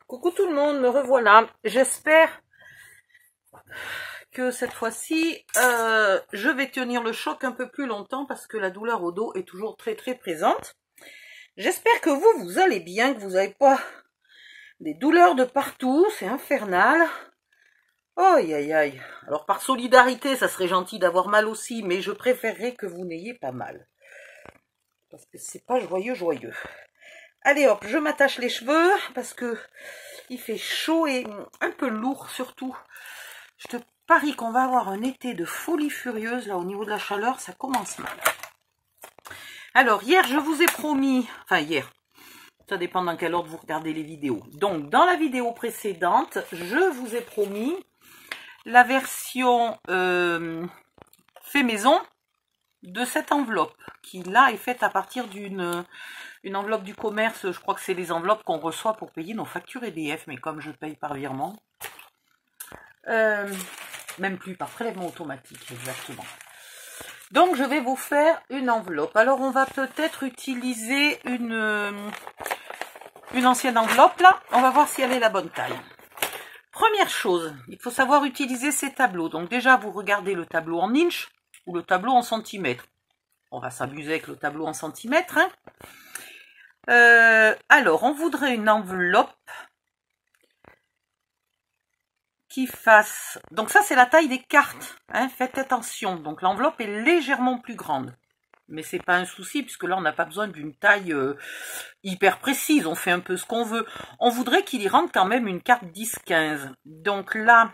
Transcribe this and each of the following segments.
Coucou tout le monde, me revoilà. J'espère que cette fois-ci, je vais tenir le choc un peu plus longtemps parce que la douleur au dos est toujours très présente. J'espère que vous allez bien, que vous n'avez pas des douleurs de partout, c'est infernal. Aïe aïe aïe. Alors par solidarité, ça serait gentil d'avoir mal aussi, mais je préférerais que vous n'ayez pas mal. Parce que c'est pas joyeux. Allez hop, je m'attache les cheveux parce que il fait chaud et un peu lourd surtout. Je te parie qu'on va avoir un été de folie furieuse là au niveau de la chaleur, ça commence mal. Alors hier je vous ai promis, enfin hier, ça dépend dans quel ordre vous regardez les vidéos. Donc dans la vidéo précédente, je vous ai promis la version fait maison de cette enveloppe qui là est faite à partir d'une enveloppe du commerce. Je crois que c'est les enveloppes qu'on reçoit pour payer nos factures EDF, mais comme je paye par virement, même plus par prélèvement automatique exactement. Donc je vais vous faire une enveloppe. Alors on va peut-être utiliser une ancienne enveloppe là, on va voir si elle est la bonne taille. Première chose, il faut savoir utiliser ces tableaux. Donc déjà vous regardez le tableau en inch ou le tableau en centimètres. On va s'amuser avec le tableau en centimètres. Hein. Alors, on voudrait une enveloppe qui fasse... Donc ça, c'est la taille des cartes. Hein. Faites attention. Donc l'enveloppe est légèrement plus grande. Mais c'est pas un souci, puisque là, on n'a pas besoin d'une taille hyper précise. On fait un peu ce qu'on veut. On voudrait qu'il y rentre quand même une carte 10-15. Donc là...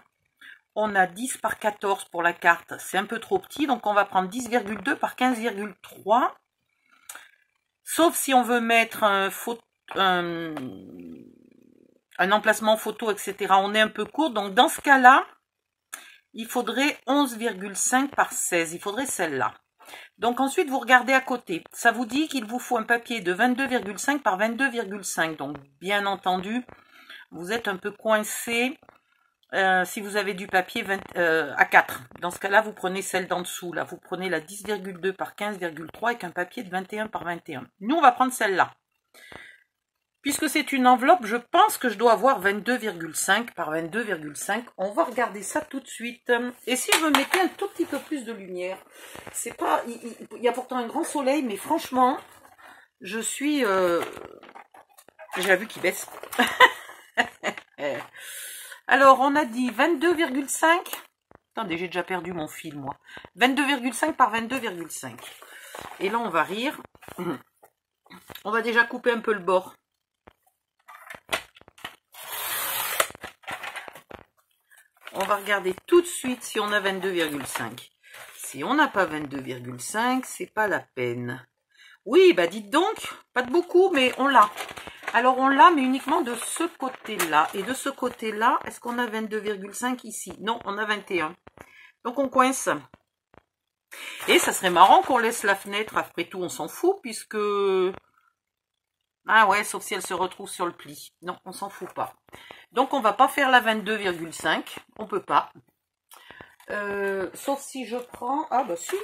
On a 10 par 14 pour la carte, c'est un peu trop petit, donc on va prendre 10,2 par 15,3. Sauf si on veut mettre un emplacement photo, etc. On est un peu court, donc dans ce cas-là, il faudrait 11,5 par 16, il faudrait celle-là. Donc ensuite, vous regardez à côté. Ça vous dit qu'il vous faut un papier de 22,5 par 22,5. Donc bien entendu, vous êtes un peu coincé. Si vous avez du papier à 4, dans ce cas-là, vous prenez celle d'en dessous. Là, vous prenez la 10,2 par 15,3 avec un papier de 21 par 21. Nous, on va prendre celle-là. Puisque c'est une enveloppe, je pense que je dois avoir 22,5 par 22,5. On va regarder ça tout de suite. Et si je me mettais un tout petit peu plus de lumière, c'est pas... Il y a pourtant un grand soleil, mais franchement, je suis... J'ai la vue qui baisse. Alors, on a dit 22,5. Attendez, j'ai déjà perdu mon fil, moi. 22,5 par 22,5. Et là, on va rire. On va déjà couper un peu le bord. On va regarder tout de suite si on a 22,5. Si on n'a pas 22,5, c'est pas la peine. Oui, bah dites donc, pas de beaucoup, mais on l'a. Alors, on l'a, mais uniquement de ce côté-là. Et de ce côté-là, est-ce qu'on a 22,5 ici? Non, on a 21. Donc, on coince. Et ça serait marrant qu'on laisse la fenêtre. Après tout, on s'en fout, puisque... Ah ouais, sauf si elle se retrouve sur le pli. Non, on s'en fout pas. Donc, on va pas faire la 22,5. On peut pas. Sauf si je prends... Ah bah si.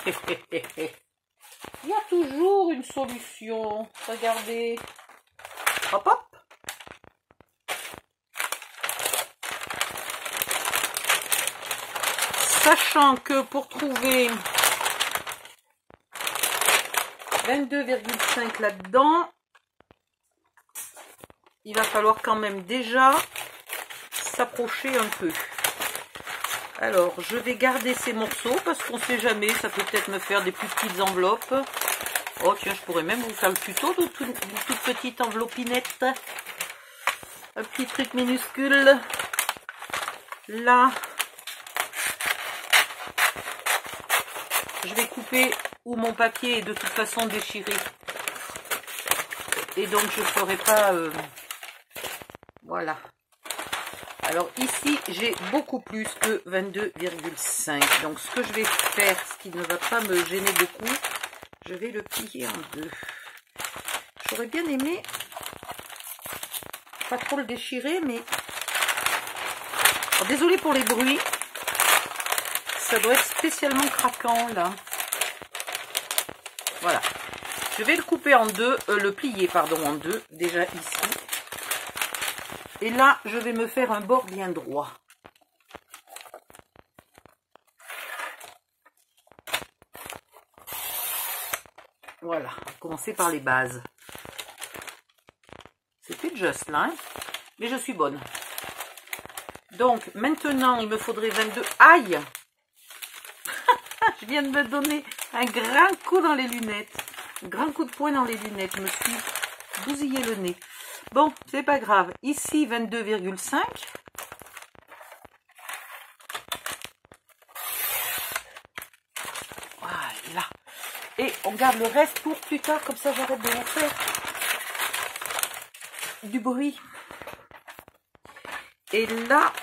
Il y a toujours une solution. Regardez. Hop hop. Sachant que pour trouver 22,5 là-dedans, il va falloir quand même déjà s'approcher un peu. Alors, je vais garder ces morceaux parce qu'on ne sait jamais, ça peut peut-être me faire des plus petites enveloppes. Oh tiens, je pourrais même vous faire le tuto de toute petite enveloppinette. Un petit truc minuscule. Là. Je vais couper où mon papier est de toute façon déchiré. Et donc je ne ferai pas... Voilà. Alors ici, j'ai beaucoup plus que 22,5. Donc ce que je vais faire, ce qui ne va pas me gêner beaucoup, je vais le plier en deux. J'aurais bien aimé pas trop le déchirer, mais... Désolée pour les bruits. Ça doit être spécialement craquant, là. Voilà. Je vais le couper en deux, le plier, pardon, en deux, déjà ici. Et là, je vais me faire un bord bien droit. Voilà, on va commencer par les bases. C'était juste là, hein, mais je suis bonne. Donc, maintenant, il me faudrait 22... Aïe! Je viens de me donner un grand coup dans les lunettes. Un grand coup de poing dans les lunettes. Je me suis bousillé le nez. Bon, c'est pas grave. Ici, 22,5. Voilà. Et on garde le reste pour plus tard. Comme ça, j'arrête de vous faire du bruit. Et là,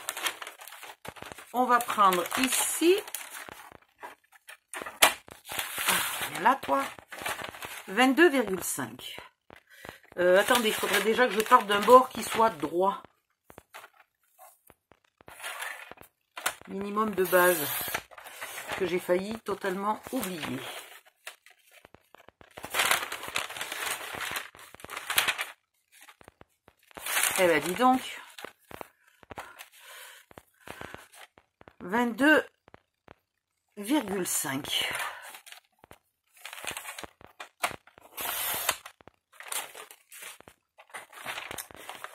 on va prendre ici... Là, toi, 22,5. Attendez, il faudrait déjà que je parte d'un bord qui soit droit. Minimum de base que j'ai failli totalement oublier. Eh ben, dis donc. 22,5.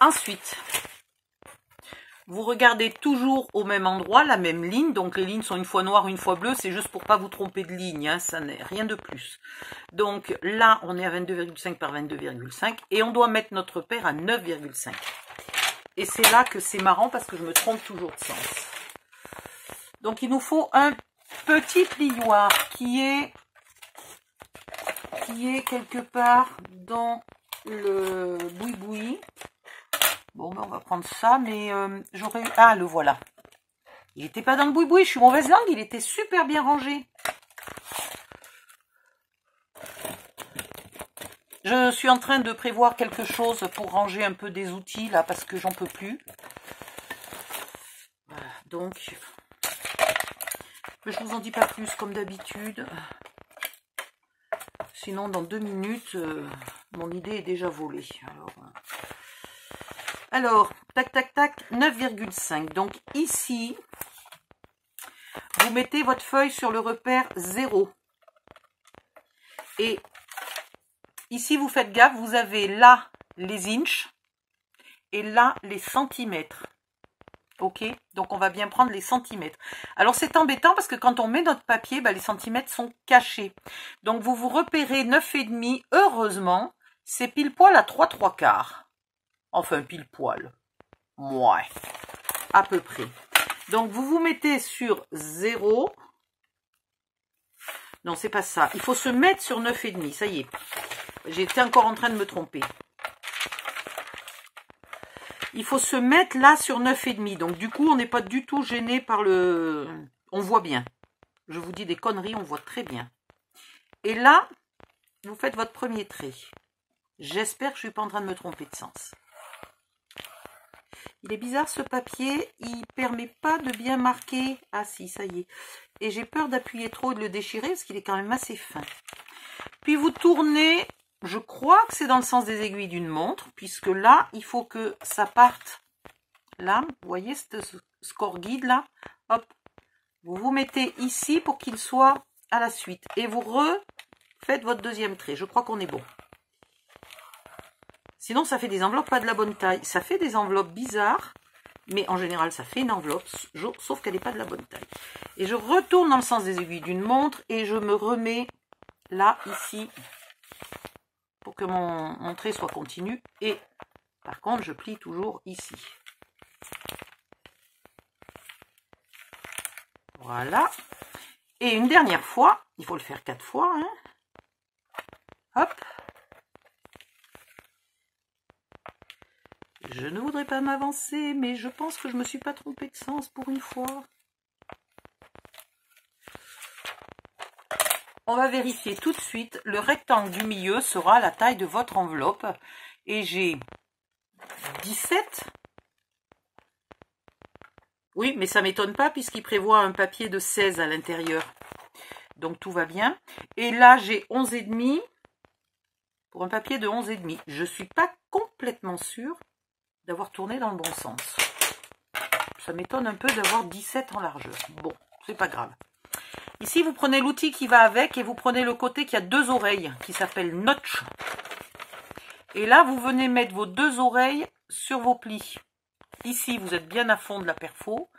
Ensuite, vous regardez toujours au même endroit, la même ligne. Donc les lignes sont une fois noires, une fois bleues. C'est juste pour pas vous tromper de ligne, hein, ça n'est rien de plus. Donc là, on est à 22,5 par 22,5 et on doit mettre notre paire à 9,5. Et c'est là que c'est marrant parce que je me trompe toujours de sens. Donc il nous faut un petit plioir qui est quelque part dans le boui-boui. Bon, ben on va prendre ça, mais j'aurais... Ah, le voilà. Il n'était pas dans le boui-boui, je suis mauvaise langue, il était super bien rangé. Je suis en train de prévoir quelque chose pour ranger un peu des outils, là, parce que j'en peux plus. Voilà, donc... Mais je vous en dis pas plus, comme d'habitude. Sinon, dans 2 minutes, mon idée est déjà volée. Alors, tac, tac, tac, 9,5. Donc ici, vous mettez votre feuille sur le repère 0. Et ici, vous faites gaffe, vous avez là les inches et là les centimètres. Ok, donc on va bien prendre les centimètres. Alors c'est embêtant parce que quand on met notre papier, bah, les centimètres sont cachés. Donc vous vous repérez 9,5. Heureusement, c'est pile poil à 3/3. Enfin, pile poil. Ouais, à peu près. Donc, vous vous mettez sur 0. Non, c'est pas ça. Il faut se mettre sur 9,5. Ça y est. J'étais encore en train de me tromper. Il faut se mettre là sur 9,5. Donc, du coup, on n'est pas du tout gêné par le... On voit bien. Je vous dis des conneries, on voit très bien. Et là, vous faites votre premier trait. J'espère que je ne suis pas en train de me tromper de sens. Il est bizarre ce papier, il permet pas de bien marquer. Ah si, ça y est. Et j'ai peur d'appuyer trop et de le déchirer parce qu'il est quand même assez fin. Puis vous tournez, je crois que c'est dans le sens des aiguilles d'une montre, puisque là, il faut que ça parte là. Vous voyez ce score guide là. Hop. Vous vous mettez ici pour qu'il soit à la suite. Et vous refaites votre deuxième trait. Je crois qu'on est bon. Sinon, ça fait des enveloppes pas de la bonne taille. Ça fait des enveloppes bizarres, mais en général, ça fait une enveloppe, sauf qu'elle n'est pas de la bonne taille. Et je retourne dans le sens des aiguilles d'une montre et je me remets là, ici, pour que mon trait soit continu. Et par contre, je plie toujours ici. Voilà. Et une dernière fois, il faut le faire 4 fois. Hein. Hop. Je ne voudrais pas m'avancer, mais je pense que je ne me suis pas trompée de sens pour une fois. On va vérifier tout de suite. Le rectangle du milieu sera la taille de votre enveloppe. Et j'ai 17. Oui, mais ça ne m'étonne pas puisqu'il prévoit un papier de 16 à l'intérieur. Donc tout va bien. Et là, j'ai 11,5 pour un papier de 11,5. Je ne suis pas complètement sûre d'avoir tourné dans le bon sens. Ça m'étonne un peu d'avoir 17 en largeur. Bon, c'est pas grave. Ici, vous prenez l'outil qui va avec et vous prenez le côté qui a 2 oreilles, qui s'appelle notch. Et là, vous venez mettre vos 2 oreilles sur vos plis. Ici, vous êtes bien à fond de la perfo.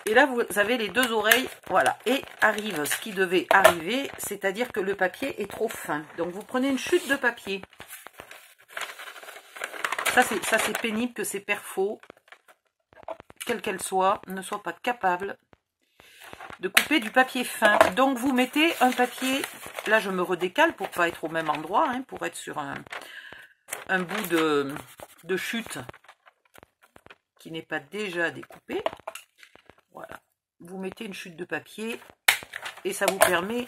Et là, vous avez les 2 oreilles, voilà. Et arrive ce qui devait arriver, c'est-à-dire que le papier est trop fin. Donc, vous prenez une chute de papier. Ça, c'est pénible que ces perfos, quelle qu'elle soit, ne soient pas capables de couper du papier fin. Donc, vous mettez un papier, là, je me redécale pour pas être au même endroit, hein, pour être sur un bout de chute qui n'est pas déjà découpé. Voilà. Vous mettez une chute de papier et ça vous permet,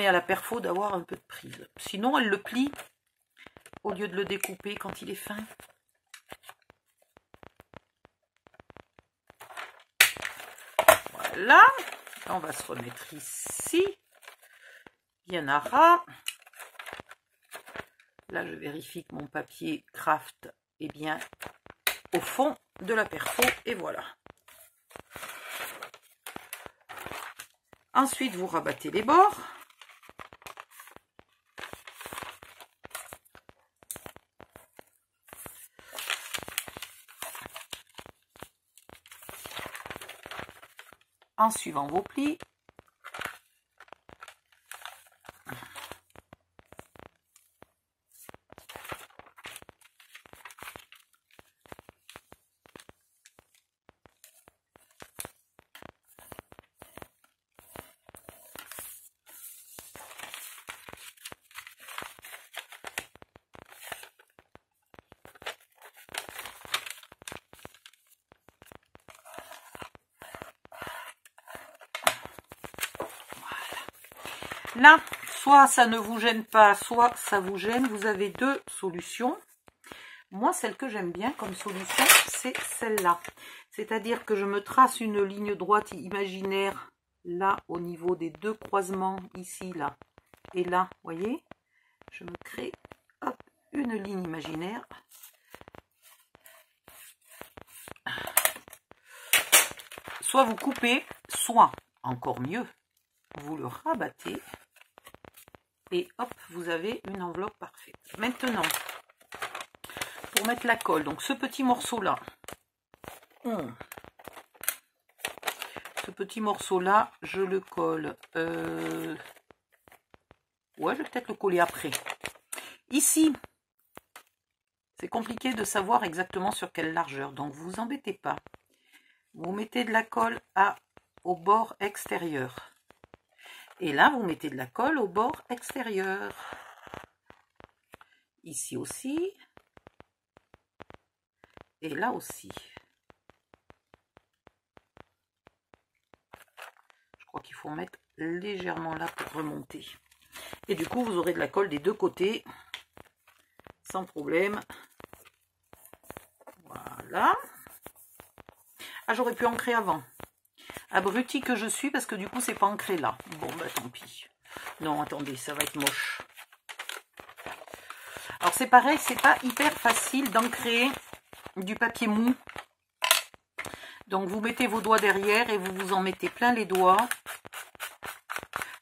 à la perfo d'avoir un peu de prise. Sinon, elle le plie au lieu de le découper quand il est fin. Voilà. On va se remettre ici. Bien à ras. Là, je vérifie que mon papier craft est bien au fond de la perfo. Et voilà. Ensuite, vous rabattez les bords. En suivant vos plis. Là, soit ça ne vous gêne pas, soit ça vous gêne. Vous avez 2 solutions. Moi, celle que j'aime bien comme solution, c'est celle-là. C'est-à-dire que je me trace une ligne droite imaginaire, là, au niveau des 2 croisements, ici, là, et là, vous voyez. Je me crée, hop, une ligne imaginaire. Soit vous coupez, soit, encore mieux, vous le rabattez. Et hop, vous avez une enveloppe parfaite. Maintenant, pour mettre la colle, donc ce petit morceau-là, je le colle. Ouais, je vais peut-être le coller après. Ici, c'est compliqué de savoir exactement sur quelle largeur, donc vous vous embêtez pas. Vous mettez de la colle au bord extérieur. Et là, vous mettez de la colle au bord extérieur. Ici aussi. Et là aussi. Je crois qu'il faut mettre légèrement là pour remonter. Et du coup, vous aurez de la colle des 2 côtés. Sans problème. Voilà. Ah, j'aurais pu ancrer avant. Abruti que je suis, parce que du coup, c'est pas ancré là. Bon, bah tant pis. Non, attendez, ça va être moche. Alors, c'est pareil, c'est pas hyper facile d'ancrer du papier mou. Donc, vous mettez vos doigts derrière et vous vous en mettez plein les doigts.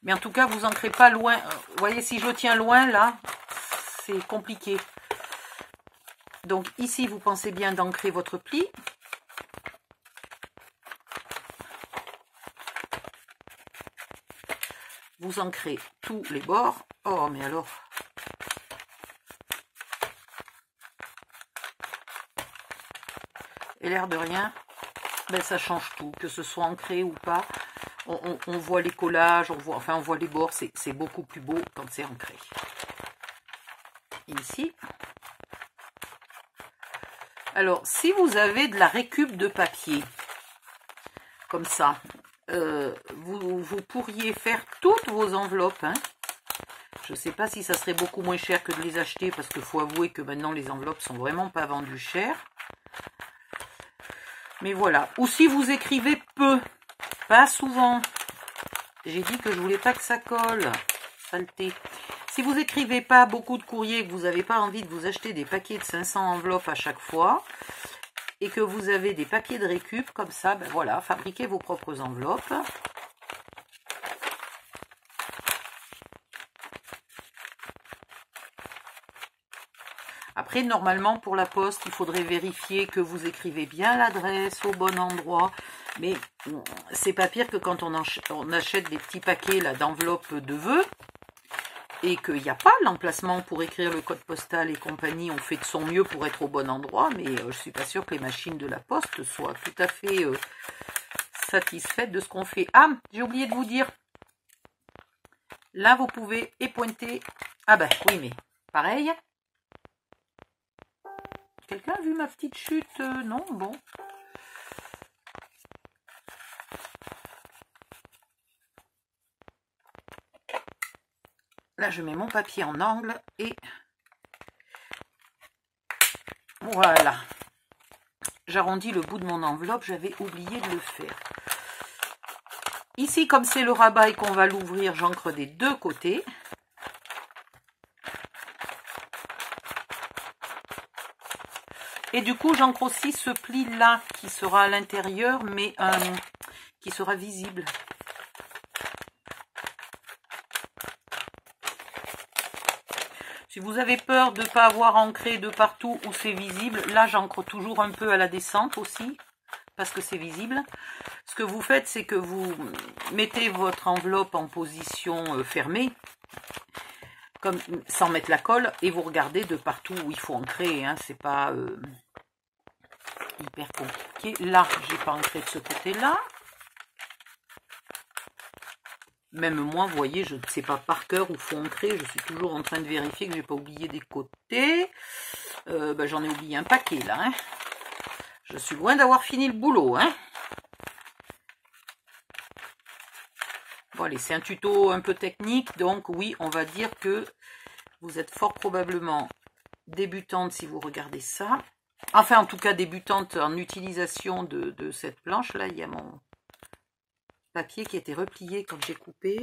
Mais en tout cas, vous ancrez pas loin. Vous voyez, si je le tiens loin, là, c'est compliqué. Donc, ici, vous pensez bien d'ancrer votre pli. Vous ancrez tous les bords. Oh, mais alors... Et l'air de rien, ben ça change tout. Que ce soit ancré ou pas, on voit les collages, on voit les bords. C'est beaucoup plus beau quand c'est ancré. Ici. Alors, si vous avez de la récup de papier, comme ça, vous pourriez faire toutes vos enveloppes. Hein. Je ne sais pas si ça serait beaucoup moins cher que de les acheter, parce qu'il faut avouer que maintenant les enveloppes sont vraiment pas vendues cher. Mais voilà. Ou si vous écrivez peu, pas souvent. J'ai dit que je voulais pas que ça colle. Saleté. Si vous écrivez pas beaucoup de courriers, que vous n'avez pas envie de vous acheter des paquets de 500 enveloppes à chaque fois, et que vous avez des papiers de récup, comme ça, ben voilà, fabriquez vos propres enveloppes. Après, normalement, pour la poste, il faudrait vérifier que vous écrivez bien l'adresse au bon endroit. Mais c'est pas pire que quand on achète des petits paquets d'enveloppes de vœux et qu'il n'y a pas l'emplacement pour écrire le code postal et compagnie. On fait de son mieux pour être au bon endroit, mais je suis pas sûre que les machines de la poste soient tout à fait satisfaites de ce qu'on fait. Ah, j'ai oublié de vous dire. Là, vous pouvez épointer. Ah ben oui, mais pareil. Quelqu'un a vu ma petite chute? Non, bon. Là, je mets mon papier en angle et voilà. J'arrondis le bout de mon enveloppe, j'avais oublié de le faire. Ici, comme c'est le rabat et qu'on va l'ouvrir, j'encre des deux côtés. Et du coup, j'encre aussi ce pli-là qui sera à l'intérieur, mais qui sera visible. Si vous avez peur de ne pas avoir ancré de partout où c'est visible, là, j'encre toujours un peu à la descente aussi, parce que c'est visible. Ce que vous faites, c'est que vous mettez votre enveloppe en position fermée, comme sans mettre la colle, et vous regardez de partout où il faut ancrer, hein, c'est pas hyper compliqué. Là, j'ai pas ancré de ce côté-là. Même moi, vous voyez, je ne sais pas par cœur où il faut ancrer, je suis toujours en train de vérifier que j'ai pas oublié des côtés. Ben, j'en ai oublié un paquet là, hein. Je suis loin d'avoir fini le boulot, hein. Bon, allez, c'est un tuto un peu technique, donc oui, on va dire que vous êtes fort probablement débutante si vous regardez ça. Enfin, en tout cas, débutante en utilisation de cette planche-là. Il y a mon papier qui a été replié quand j'ai coupé.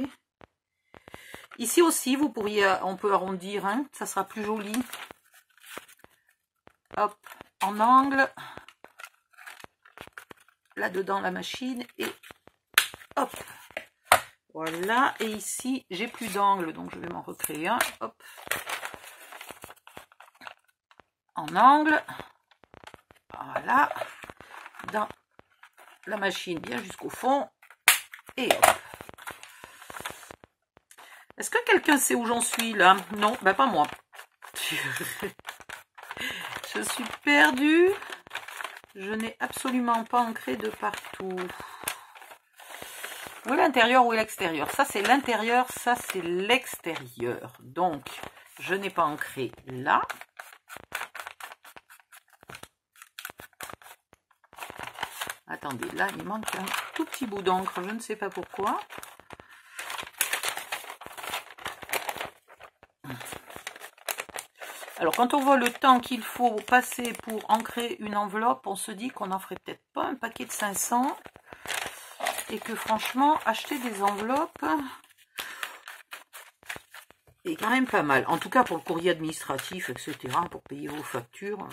Ici aussi, on peut arrondir, hein, ça sera plus joli. Hop, en angle. Là-dedans, la machine. Et hop. Voilà, et ici, j'ai plus d'angle, donc je vais m'en recréer un. Hop. En angle. Voilà. Dans la machine, bien jusqu'au fond. Et hop. Est-ce que quelqu'un sait où j'en suis, là? Non, ben pas moi. Je suis perdue. Je n'ai absolument pas ancré de partout. Où est l'intérieur, où est l'extérieur? Ça, c'est l'intérieur, ça, c'est l'extérieur. Donc, je n'ai pas ancré là. Attendez, là, il manque un tout petit bout d'encre, je ne sais pas pourquoi. Alors, quand on voit le temps qu'il faut passer pour ancrer une enveloppe, on se dit qu'on n'en ferait peut-être pas un paquet de 500. Et que franchement, acheter des enveloppes est quand même pas mal. En tout cas, pour le courrier administratif, etc., pour payer vos factures.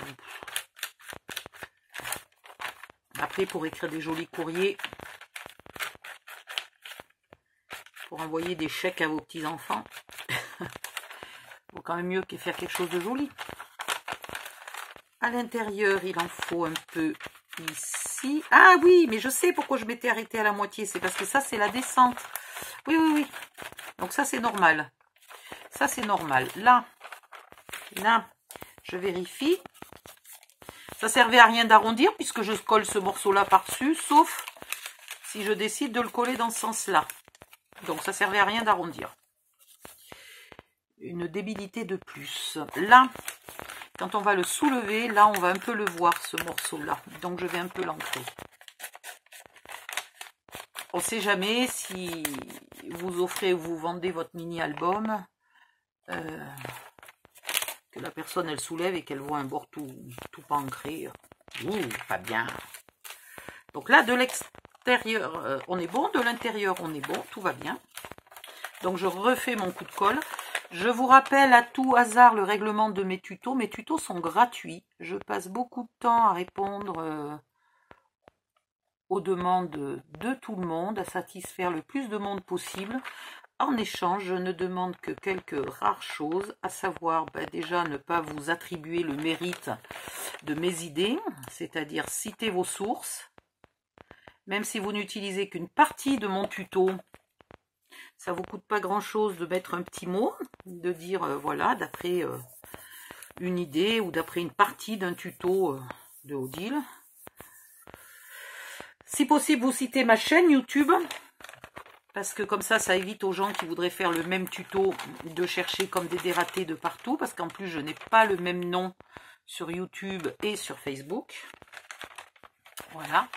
Après, pour écrire des jolis courriers, pour envoyer des chèques à vos petits-enfants, il vaut quand même mieux que faire quelque chose de joli. À l'intérieur, il en faut un peu ici. Ah oui, mais je sais pourquoi je m'étais arrêtée à la moitié. C'est parce que ça, c'est la descente. Oui, oui, oui. Donc ça, c'est normal. Ça, c'est normal. Là, je vérifie. Ça servait à rien d'arrondir puisque je colle ce morceau-là par-dessus, sauf si je décide de le coller dans ce sens-là. Donc, ça servait à rien d'arrondir. Une débilité de plus. Là, quand on va le soulever, là, on va un peu le voir, ce morceau-là. Donc, je vais un peu l'ancrer. On ne sait jamais si vous offrez ou vous vendez votre mini-album, que la personne, elle soulève et qu'elle voit un bord tout pas ancré. Ouh, pas bien. Donc là, de l'extérieur, on est bon. De l'intérieur, on est bon. Tout va bien. Donc, je refais mon coup de colle. Je vous rappelle à tout hasard le règlement de mes tutos. Mes tutos sont gratuits. Je passe beaucoup de temps à répondre aux demandes de tout le monde, à satisfaire le plus de monde possible. En échange, je ne demande que quelques rares choses, à savoir déjà ne pas vous attribuer le mérite de mes idées, c'est-à-dire citer vos sources. Même si vous n'utilisez qu'une partie de mon tuto, ça ne vous coûte pas grand-chose de mettre un petit mot, de dire voilà, d'après une idée ou d'après une partie d'un tuto de Odile. Si possible, vous citez ma chaîne YouTube, parce que comme ça évite aux gens qui voudraient faire le même tuto de chercher comme des dératés de partout, parce qu'en plus, je n'ai pas le même nom sur YouTube et sur Facebook. Voilà.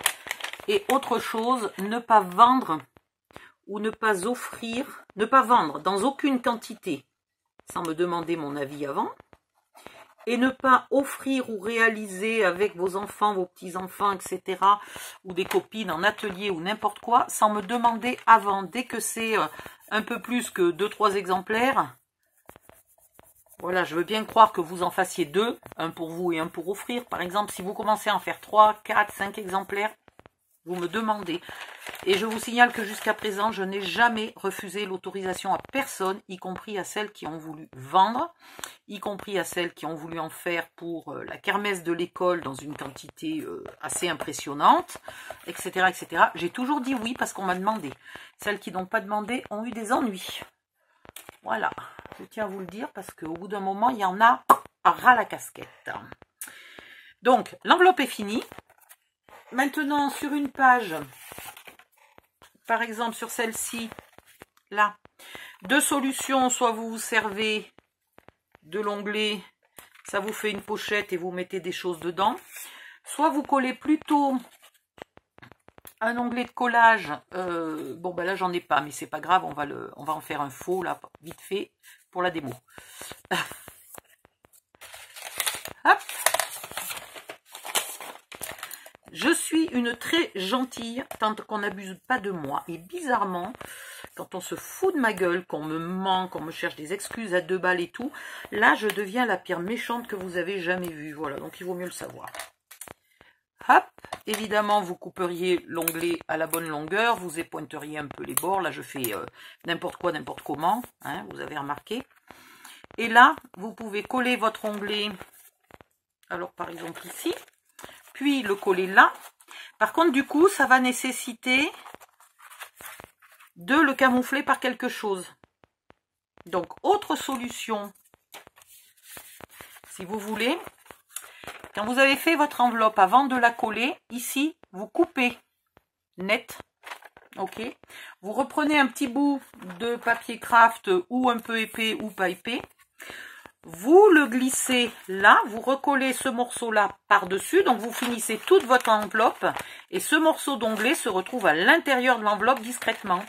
Et autre chose, ne pas vendre ou ne pas offrir, ne pas vendre dans aucune quantité sans me demander mon avis avant, et ne pas offrir ou réaliser avec vos enfants, vos petits-enfants, etc., ou des copines en atelier ou n'importe quoi, sans me demander avant. Dès que c'est un peu plus que 2-3 exemplaires, voilà, je veux bien croire que vous en fassiez 2, un pour vous et un pour offrir. Par exemple, si vous commencez à en faire 3, 4, 5 exemplaires, vous me demandez. Et je vous signale que jusqu'à présent, je n'ai jamais refusé l'autorisation à personne, y compris à celles qui ont voulu vendre, y compris à celles qui ont voulu en faire pour la kermesse de l'école dans une quantité assez impressionnante, etc. etc. J'ai toujours dit oui parce qu'on m'a demandé. Celles qui n'ont pas demandé ont eu des ennuis. Voilà, je tiens à vous le dire parce qu'au bout d'un moment, il y en a à ras la casquette. Donc, l'enveloppe est finie. Maintenant, sur une page, par exemple sur celle-ci, là, 2 solutions, soit vous vous servez de l'onglet, ça vous fait une pochette et vous mettez des choses dedans, soit vous collez plutôt un onglet de collage, bon ben là j'en ai pas, mais c'est pas grave, on va en faire un faux là, vite fait, pour la démo. Hop. Je suis une très gentille, tant qu'on n'abuse pas de moi. Et bizarrement, quand on se fout de ma gueule, qu'on me ment, qu'on me cherche des excuses à 2 balles et tout, là, je deviens la pire méchante que vous avez jamais vue. Voilà, donc il vaut mieux le savoir. Hop, évidemment, vous couperiez l'onglet à la bonne longueur, vous épointeriez un peu les bords. Là, je fais n'importe quoi, n'importe comment, hein, vous avez remarqué. Et là, vous pouvez coller votre onglet, alors par exemple ici, puis le coller là. Par contre, du coup, ça va nécessiter de le camoufler par quelque chose. Donc, autre solution, si vous voulez, quand vous avez fait votre enveloppe, avant de la coller, ici, vous coupez net. Ok. Vous reprenez un petit bout de papier craft ou un peu épais ou pas épais. Vous le glissez là, vous recollez ce morceau-là par-dessus, donc vous finissez toute votre enveloppe et ce morceau d'onglet se retrouve à l'intérieur de l'enveloppe discrètement.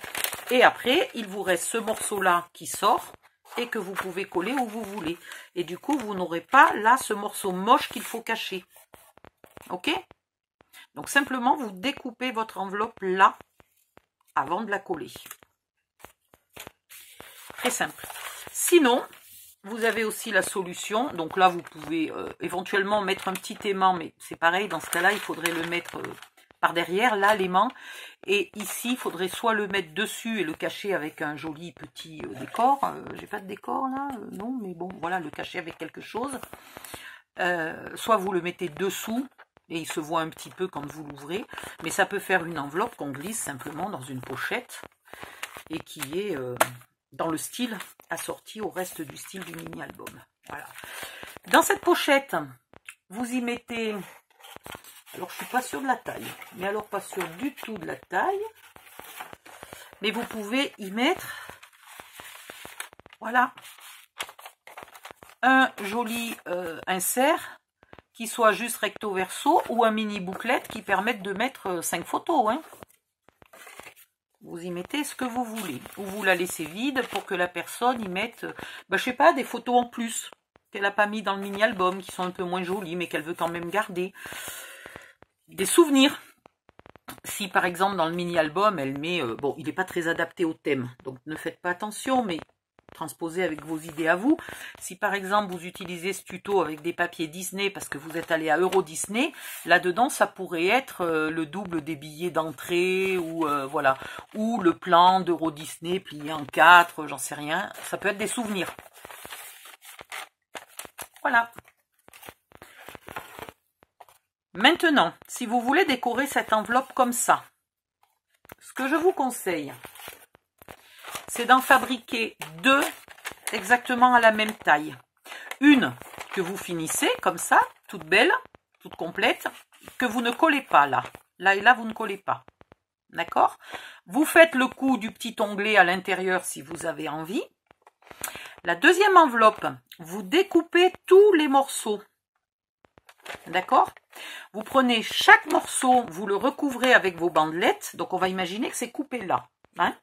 Et après, il vous reste ce morceau-là qui sort et que vous pouvez coller où vous voulez. Et du coup, vous n'aurez pas là ce morceau moche qu'il faut cacher. Ok? Donc simplement, vous découpez votre enveloppe là avant de la coller. Très simple. Sinon, vous avez aussi la solution, donc là vous pouvez éventuellement mettre un petit aimant, mais c'est pareil, dans ce cas-là, il faudrait le mettre par derrière, là l'aimant, et ici, il faudrait soit le mettre dessus et le cacher avec un joli petit décor, j'ai pas de décor là, non, mais bon, voilà, le cacher avec quelque chose, soit vous le mettez dessous, et il se voit un petit peu quand vous l'ouvrez, mais ça peut faire une enveloppe qu'on glisse simplement dans une pochette, et qui est... dans le style assorti au reste du style du mini-album. Voilà. Dans cette pochette, vous y mettez... Alors, je suis pas sûre de la taille. Mais alors, pas sûre du tout de la taille. Mais vous pouvez y mettre... Voilà. Un joli insert qui soit juste recto verso ou un mini bouclette qui permette de mettre 5 photos, hein. Vous y mettez ce que vous voulez. Ou vous la laissez vide pour que la personne y mette, je sais pas, des photos en plus qu'elle n'a pas mis dans le mini-album, qui sont un peu moins jolies, mais qu'elle veut quand même garder. Des souvenirs. Si par exemple dans le mini-album, elle met... bon, il n'est pas très adapté au thème, donc ne faites pas attention, mais transposer avec vos idées à vous. Si par exemple vous utilisez ce tuto avec des papiers Disney parce que vous êtes allé à Euro Disney, là-dedans ça pourrait être le double des billets d'entrée ou voilà, ou le plan d'Euro Disney plié en 4, j'en sais rien. Ça peut être des souvenirs. Voilà. Maintenant, si vous voulez décorer cette enveloppe comme ça, ce que je vous conseille, c'est d'en fabriquer 2 exactement à la même taille. Une que vous finissez comme ça, toute belle, toute complète, que vous ne collez pas là. Là et là, vous ne collez pas. D'accord? Vous faites le coup du petit onglet à l'intérieur si vous avez envie. La deuxième enveloppe, vous découpez tous les morceaux. D'accord? Vous prenez chaque morceau, vous le recouvrez avec vos bandelettes. Donc, on va imaginer que c'est coupé là. Hein?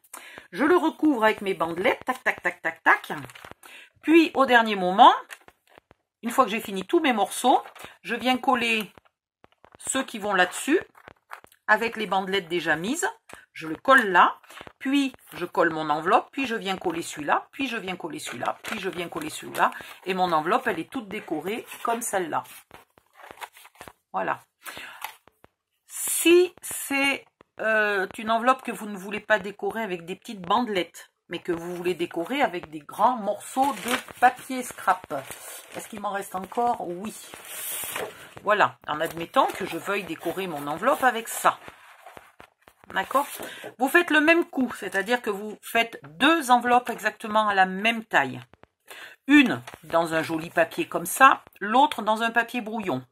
Je le recouvre avec mes bandelettes. Tac, tac, tac, tac, tac. Puis, au dernier moment, une fois que j'ai fini tous mes morceaux, je viens coller ceux qui vont là-dessus avec les bandelettes déjà mises. Je le colle là. Puis, je colle mon enveloppe. Puis, je viens coller celui-là. Puis, je viens coller celui-là. Puis, je viens coller celui-là. Et mon enveloppe, elle est toute décorée comme celle-là. Voilà. Si c'est une enveloppe que vous ne voulez pas décorer avec des petites bandelettes, mais que vous voulez décorer avec des grands morceaux de papier scrap. Est-ce qu'il m'en reste encore? Oui. Voilà, en admettant que je veuille décorer mon enveloppe avec ça. D'accord? Vous faites le même coup, c'est-à-dire que vous faites 2 enveloppes exactement à la même taille. Une dans un joli papier comme ça, l'autre dans un papier brouillon.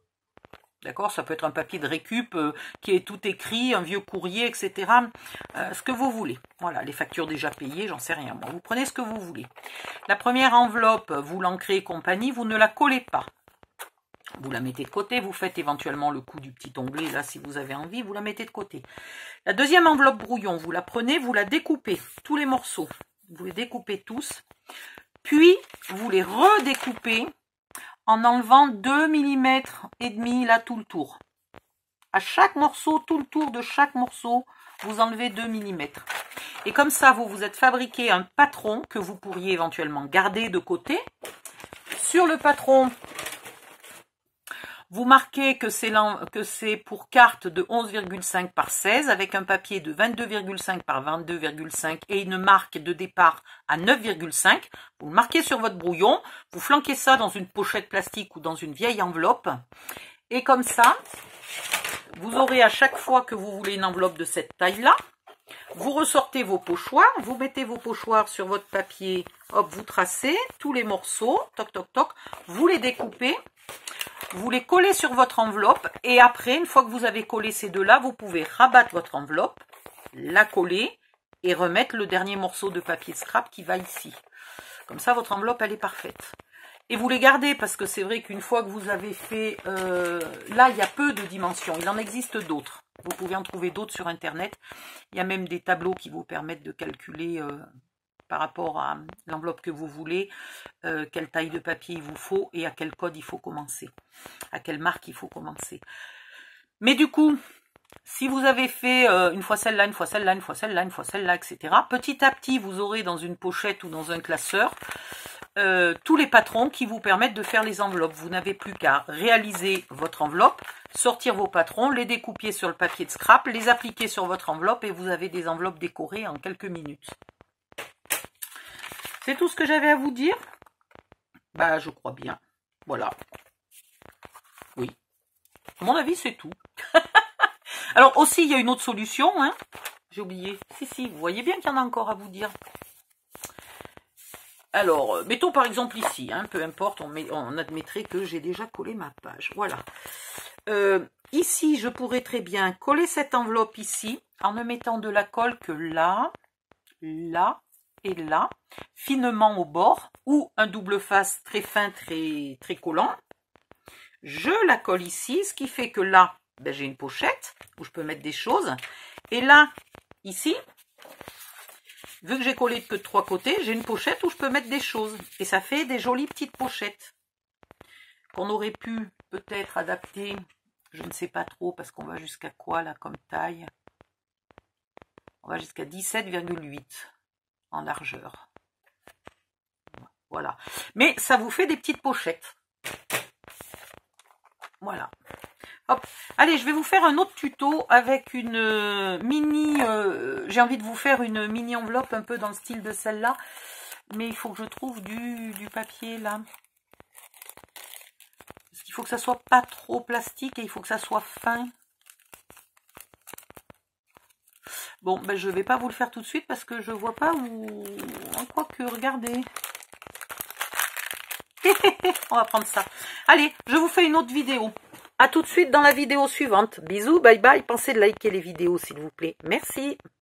D'accord, ça peut être un papier de récup qui est tout écrit, un vieux courrier, etc. Ce que vous voulez. Voilà, les factures déjà payées, j'en sais rien. Bon, vous prenez ce que vous voulez. La première enveloppe, vous l'ancrez et compagnie, vous ne la collez pas. Vous la mettez de côté, vous faites éventuellement le coup du petit onglet, là, si vous avez envie, vous la mettez de côté. La deuxième enveloppe brouillon, vous la prenez, vous la découpez, tous les morceaux. Vous les découpez tous. Puis, vous les redécoupez en enlevant 2 mm et demi là tout le tour. À chaque morceau, tout le tour de chaque morceau, vous enlevez 2 mm. Et comme ça, vous vous êtes fabriqué un patron que vous pourriez éventuellement garder de côté. Sur le patron, vous marquez que c'est pour carte de 11,5 par 16 avec un papier de 22,5 par 22,5 et une marque de départ à 9,5. Vous le marquez sur votre brouillon, vous flanquez ça dans une pochette plastique ou dans une vieille enveloppe. Et comme ça, vous aurez à chaque fois que vous voulez une enveloppe de cette taille-là, vous ressortez vos pochoirs, vous mettez vos pochoirs sur votre papier, hop, vous tracez tous les morceaux, toc, toc, toc, vous les découpez. Vous les collez sur votre enveloppe et après, une fois que vous avez collé ces deux-là, vous pouvez rabattre votre enveloppe, la coller et remettre le dernier morceau de papier scrap qui va ici. Comme ça, votre enveloppe, elle est parfaite. Et vous les gardez parce que c'est vrai qu'une fois que vous avez fait... là, il y a peu de dimensions. Il en existe d'autres. Vous pouvez en trouver d'autres sur Internet. Il y a même des tableaux qui vous permettent de calculer... par rapport à l'enveloppe que vous voulez, quelle taille de papier il vous faut et à quel code il faut commencer, à quelle marque il faut commencer. Mais du coup, si vous avez fait une fois celle-là, une fois celle-là, une fois celle-là, une fois celle-là, etc., petit à petit, vous aurez dans une pochette ou dans un classeur tous les patrons qui vous permettent de faire les enveloppes. Vous n'avez plus qu'à réaliser votre enveloppe, sortir vos patrons, les découper sur le papier de scrap, les appliquer sur votre enveloppe et vous avez des enveloppes décorées en quelques minutes. C'est tout ce que j'avais à vous dire? Bah, je crois bien. Voilà. Oui. À mon avis, c'est tout. Alors, aussi, il y a une autre solution. Hein. J'ai oublié. Si, vous voyez bien qu'il y en a encore à vous dire. Alors, mettons par exemple ici. Hein, peu importe, on admettrait que j'ai déjà collé ma page. Voilà. Ici, je pourrais très bien coller cette enveloppe ici en ne mettant de la colle que là, là, et là, finement au bord, ou un double face très fin, très collant. Je la colle ici, ce qui fait que là, ben, j'ai une pochette où je peux mettre des choses. Et là, ici, vu que j'ai collé que de 3 côtés, j'ai une pochette où je peux mettre des choses. Et ça fait des jolies petites pochettes qu'on aurait pu peut-être adapter, je ne sais pas trop, parce qu'on va jusqu'à quoi là comme taille? On va jusqu'à 17,8. En largeur. Voilà. Mais ça vous fait des petites pochettes. Voilà. Hop. Allez, je vais vous faire un autre tuto avec une mini... j'ai envie de vous faire une mini enveloppe un peu dans le style de celle-là. Mais il faut que je trouve du papier là. Parce qu'il faut que ça soit pas trop plastique et il faut que ça soit fin. Bon, ben je vais pas vous le faire tout de suite parce que je vois pas où... Quoique, regardez. On va prendre ça. Allez, je vous fais une autre vidéo. À tout de suite dans la vidéo suivante. Bisous, bye bye. Pensez de liker les vidéos s'il vous plaît. Merci.